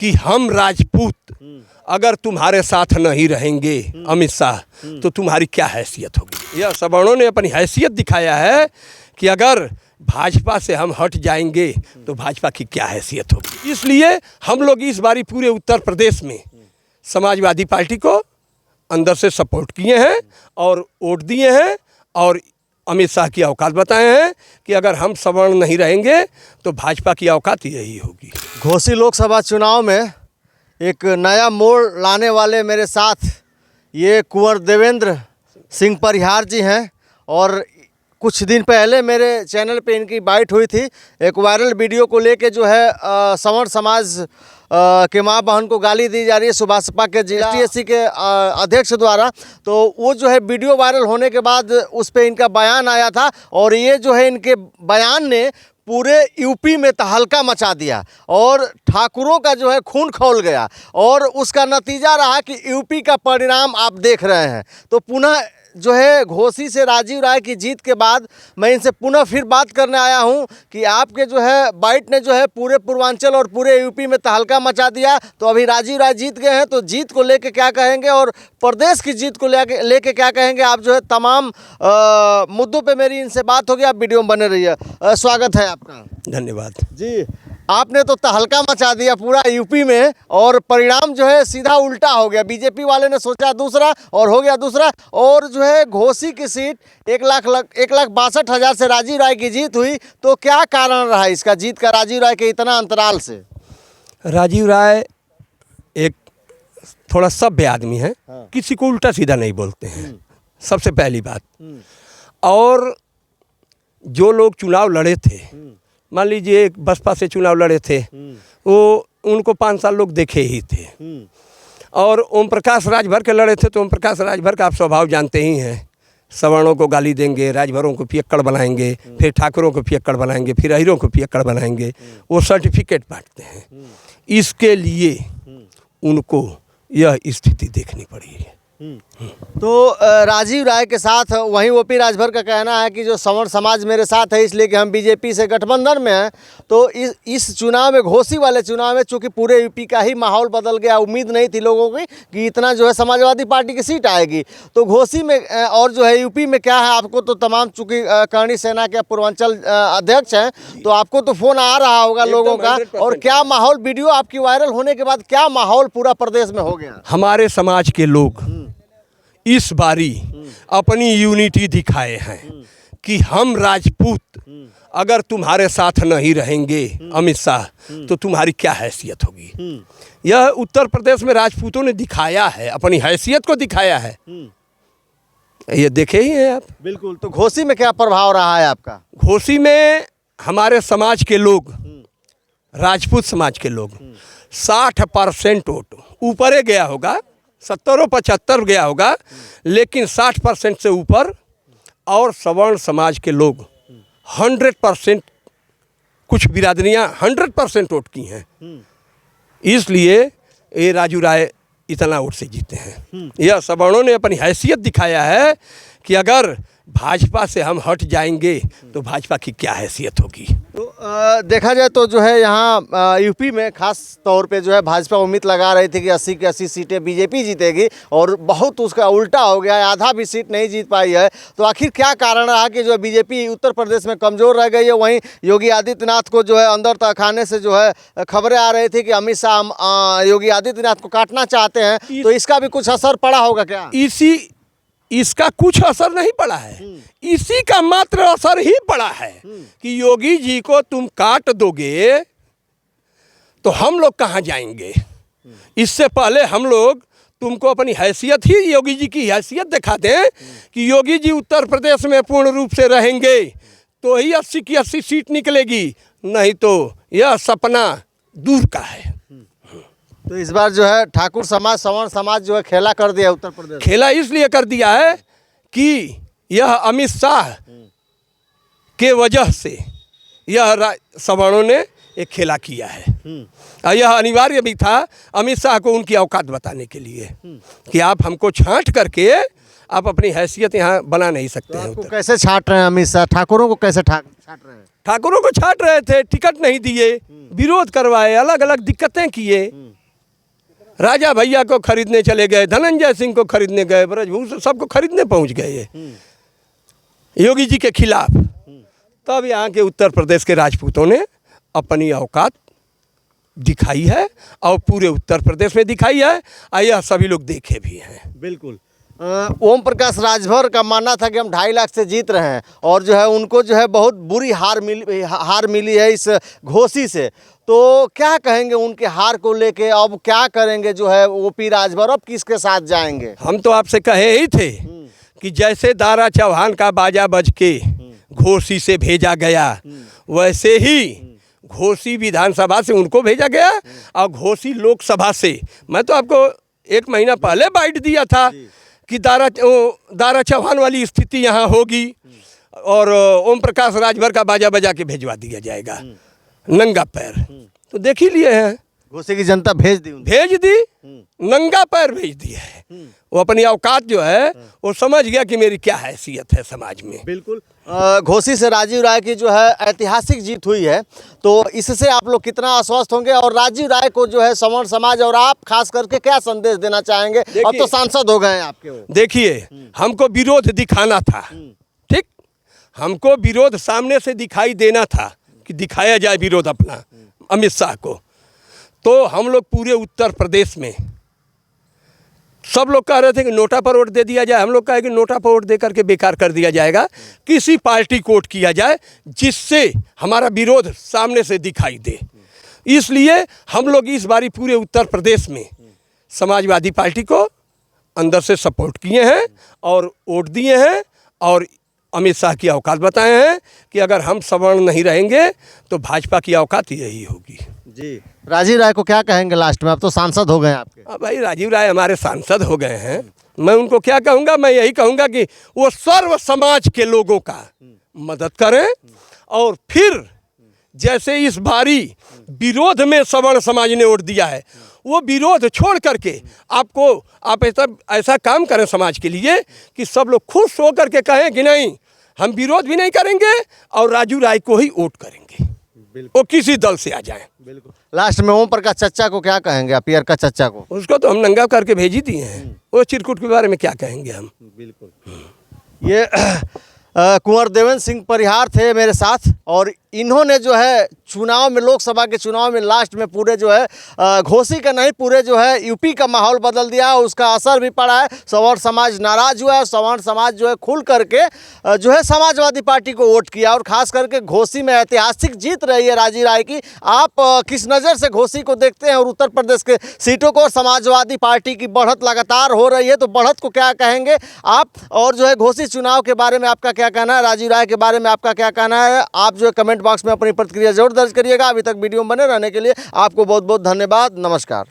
कि हम राजपूत अगर तुम्हारे साथ नहीं रहेंगे अमित शाह तो तुम्हारी क्या हैसियत होगी। यह सवर्णों ने अपनी हैसियत दिखाया है कि अगर भाजपा से हम हट जाएंगे तो भाजपा की क्या हैसियत होगी। इसलिए हम लोग इस बारी पूरे उत्तर प्रदेश में समाजवादी पार्टी को अंदर से सपोर्ट किए हैं और वोट दिए हैं और अमित शाह की औकात बताए हैं कि अगर हम सवर्ण नहीं रहेंगे तो भाजपा की औकात यही होगी। घोसी लोकसभा चुनाव में एक नया मोड़ लाने वाले मेरे साथ ये कुंवर देवेंद्र सिंह परिहार जी हैं और कुछ दिन पहले मेरे चैनल पे इनकी बाइट हुई थी एक वायरल वीडियो को लेके जो है सवर्ण समाज के माँ बहन को गाली दी जा रही है सुभाषपा के जिला टीएससी के अध्यक्ष द्वारा। तो वो जो है वीडियो वायरल होने के बाद उस पर इनका बयान आया था और ये जो है इनके बयान ने पूरे यूपी में तहलका मचा दिया और ठाकुरों का जो है खून खौल गया और उसका नतीजा रहा कि यूपी का परिणाम आप देख रहे हैं। तो पुनः जो है घोसी से राजीव राय की जीत के बाद मैं इनसे पुनः फिर बात करने आया हूं कि आपके जो है बाइट ने जो है पूरे पूर्वांचल और पूरे यूपी में तहलका मचा दिया। तो अभी राजीव राय जीत गए हैं तो जीत को लेके क्या कहेंगे और प्रदेश की जीत को लेके क्या कहेंगे। आप जो है तमाम मुद्दों पे मेरी इनसे बात होगी, आप वीडियो में बने रहिए। स्वागत है आपका। धन्यवाद जी। आपने तो तहलका मचा दिया पूरा यूपी में और परिणाम जो है सीधा उल्टा हो गया। बीजेपी वाले ने सोचा दूसरा और हो गया दूसरा। और जो है घोसी की सीट 1,62,000 से राजीव राय की जीत हुई। तो क्या कारण रहा इसका जीत का राजीव राय के इतना अंतराल से? राजीव राय एक थोड़ा सभ्य आदमी है। हाँ। किसी को उल्टा सीधा नहीं बोलते हैं, सबसे पहली बात। और जो लोग चुनाव लड़े थे, मान लीजिए बसपा से चुनाव लड़े थे, वो उनको 5 साल लोग देखे ही थे। और ओम प्रकाश राजभर के लड़े थे तो ओम प्रकाश राजभर का आप स्वभाव जानते ही हैं। सवर्णों को गाली देंगे, राजभरों को पियक्कड़ बनाएंगे, फिर ठाकुरों को पियक्कड़ बनाएंगे, फिर अहिरों को पियक्कड़ बनाएंगे। वो सर्टिफिकेट बांटते हैं। इसके लिए उनको यह स्थिति देखनी पड़ी है। तो राजीव राय के साथ वहीं ओपी राजभर का कहना है कि जो सवर्ण समाज मेरे साथ है इसलिए कि हम बीजेपी से गठबंधन में हैं। तो इस चुनाव में, घोसी वाले चुनाव में, चूंकि पूरे यूपी का ही माहौल बदल गया, उम्मीद नहीं थी लोगों की कि इतना जो है समाजवादी पार्टी की सीट आएगी। तो घोसी में और जो है यूपी में क्या है, आपको तो तमाम, चूंकि करणी सेना के पूर्वांचल अध्यक्ष हैं तो आपको तो फोन आ रहा होगा लोगों का। और क्या माहौल, वीडियो आपकी वायरल होने के बाद क्या माहौल पूरा प्रदेश में हो गया? हमारे समाज के लोग इस बारी अपनी यूनिटी दिखाए हैं कि हम राजपूत अगर तुम्हारे साथ नहीं रहेंगे अमित शाह तो तुम्हारी क्या हैसियत होगी। यह उत्तर प्रदेश में राजपूतों ने दिखाया है, अपनी हैसियत को दिखाया है। ये देखे ही हैं आप। बिल्कुल। तो घोसी में क्या प्रभाव रहा है आपका? घोसी में हमारे समाज के लोग, राजपूत समाज के लोग 60% वोट ऊपर ही गया होगा, 70-75 गया होगा, लेकिन 60% से ऊपर। और सवर्ण समाज के लोग 100%, कुछ बिरादरियां 100% वोट की हैं। इसलिए ये राजू राय इतना वोट से जीते हैं। यह सवर्णों ने अपनी हैसियत दिखाया है कि अगर भाजपा से हम हट जाएंगे तो भाजपा की क्या हैसियत होगी। तो देखा जाए तो जो है यहाँ यूपी में खास तौर पे जो है भाजपा उम्मीद लगा रही थी कि 80 की 80 सीटें बीजेपी जीतेगी और बहुत उसका उल्टा हो गया है, आधा भी सीट नहीं जीत पाई है। तो आखिर क्या कारण रहा कि जो बीजेपी उत्तर प्रदेश में कमज़ोर रह गई है? वहीं योगी आदित्यनाथ को जो है अंदर तक खाने से जो है खबरें आ रही थी कि अमित शाह योगी आदित्यनाथ को काटना चाहते हैं। तो इसका भी कुछ असर पड़ा होगा क्या? इसका कुछ असर नहीं पड़ा है, इसी का मात्र असर ही पड़ा है कि योगी जी को तुम काट दोगे तो हम लोग कहाँ जाएंगे। इससे पहले हम लोग तुमको अपनी हैसियत ही, योगी जी की हैसियत दिखा दें कि योगी जी उत्तर प्रदेश में पूर्ण रूप से रहेंगे तो ही 80 की 80 सीट निकलेगी, नहीं तो यह सपना दूर का है। तो इस बार जो है ठाकुर समाज, सवर्ण समाज जो है खेला कर दिया उत्तर प्रदेश। खेला इसलिए कर दिया है कि यह अमित शाह के वजह से यह सवर्णों ने एक खेला किया है। और यह अनिवार्य भी था अमित शाह को उनकी औकात बताने के लिए कि आप हमको छांट करके आप अपनी हैसियत यहाँ बना नहीं सकते हैं। कैसे छांट रहे हैं अमित शाह? ठाकुरों को कैसे छांट रहे हैं? ठाकुरों को छाट रहे थे, टिकट नहीं दिए, विरोध करवाए, अलग अलग दिक्कतें किए। राजा भैया को खरीदने चले गए, धनंजय सिंह को खरीदने गए, ब्रजभूषण सबको खरीदने पहुंच गए ये योगी जी के खिलाफ। तब यहाँ के उत्तर प्रदेश के राजपूतों ने अपनी औकात दिखाई है और पूरे उत्तर प्रदेश में दिखाई है, और यह सभी लोग देखे भी हैं। बिल्कुल। ओम प्रकाश राजभर का मानना था कि हम 2.5 लाख से जीत रहे हैं, और जो है उनको जो है बहुत बुरी हार मिली है इस घोसी से। तो क्या कहेंगे उनके हार को लेके, अब क्या करेंगे जो है ओपी राजभर, अब किसके साथ जाएंगे? हम तो आपसे कहे ही थे कि जैसे दारा चौहान का बाजा बज के घोसी से भेजा गया, वैसे ही घोसी विधानसभा से उनको भेजा गया, और घोसी लोकसभा से। मैं तो आपको 1 महीना पहले बाइट दिया था कि दारा चौहान वाली स्थिति यहाँ होगी, और ओम प्रकाश राजभर का बाजा बजा के भेजवा दिया जाएगा नंगा पैर। तो देख ही लिए हैं, घोसी की जनता भेज दी, नंगा पैर भेज दिया है। वो अपनी औकात जो है वो समझ गया कि मेरी क्या हैसियत है समाज में। बिल्कुल। घोसी से राजीव राय की जो है ऐतिहासिक जीत हुई है, तो इससे आप लोग कितना आश्वस्त होंगे, और राजीव राय को जो है सवर्ण समाज और आप खास करके क्या संदेश देना चाहेंगे? अब तो सांसद हो गए हैं आपके वो। देखिए, हमको विरोध दिखाना था, ठीक, हमको विरोध सामने से दिखाई देना था कि दिखाया जाए विरोध अपना अमित शाह को। तो हम लोग पूरे उत्तर प्रदेश में, सब लोग कह रहे थे कि नोटा पर वोट दे दिया जाए, हम लोग कहे कि नोटा पर वोट दे करके बेकार कर दिया जाएगा, किसी पार्टी को वोट किया जाए जिससे हमारा विरोध सामने से दिखाई दे। इसलिए हम लोग इस बारी पूरे उत्तर प्रदेश में समाजवादी पार्टी को अंदर से सपोर्ट किए हैं और वोट दिए हैं, और अमित शाह की औकात बताए हैं कि अगर हम सवर्ण नहीं रहेंगे तो भाजपा की औकात यही होगी। जी, राजीव राय को क्या कहेंगे लास्ट में? अब तो सांसद हो गए आपके। भाई राजीव राय हमारे सांसद हो गए हैं, मैं उनको क्या कहूँगा, मैं यही कहूँगा कि वो सर्व समाज के लोगों का मदद करें, और फिर जैसे इस बारी विरोध में सवर्ण समाज ने वोट दिया है, वो विरोध छोड़ करके आप ऐसा काम करें समाज के लिए कि सब लोग खुश होकर के कहें कि नहीं, हम विरोध भी नहीं करेंगे और राजीव राय को ही वोट करेंगे, वो किसी दल से आ जाएं। बिल्कुल। लास्ट में ओम प्रकाश चच्चा को क्या कहेंगे, पियर का चच्चा को? उसको तो हम नंगा करके भेज ही दिए हैं, वो चिरकुट के बारे में क्या कहेंगे हम। बिल्कुल। ये कुंवर देवेंद्र सिंह परिहार थे मेरे साथ, और इन्होंने जो है चुनाव में, लोकसभा के चुनाव में लास्ट में पूरे जो है घोसी का नहीं, पूरे जो है यूपी का माहौल बदल दिया, उसका असर भी पड़ा है। सवर्ण समाज नाराज हुआ है, सवर्ण समाज जो है खुल करके जो है समाजवादी पार्टी को वोट किया, और खास करके घोसी में ऐतिहासिक जीत रही है राजीव राय की। आप किस नज़र से घोसी को देखते हैं, और उत्तर प्रदेश के सीटों को, और समाजवादी पार्टी की बढ़त लगातार हो रही है, तो बढ़त को क्या कहेंगे आप? और जो है घोसी चुनाव के बारे में आपका क्या कहना है, राजीव राय के बारे में आपका क्या कहना है? आप जो है कमेंट बॉक्स में अपनी प्रतिक्रिया जरूर दर्ज करिएगा। अभी तक वीडियो में बने रहने के लिए आपको बहुत बहुत धन्यवाद। नमस्कार।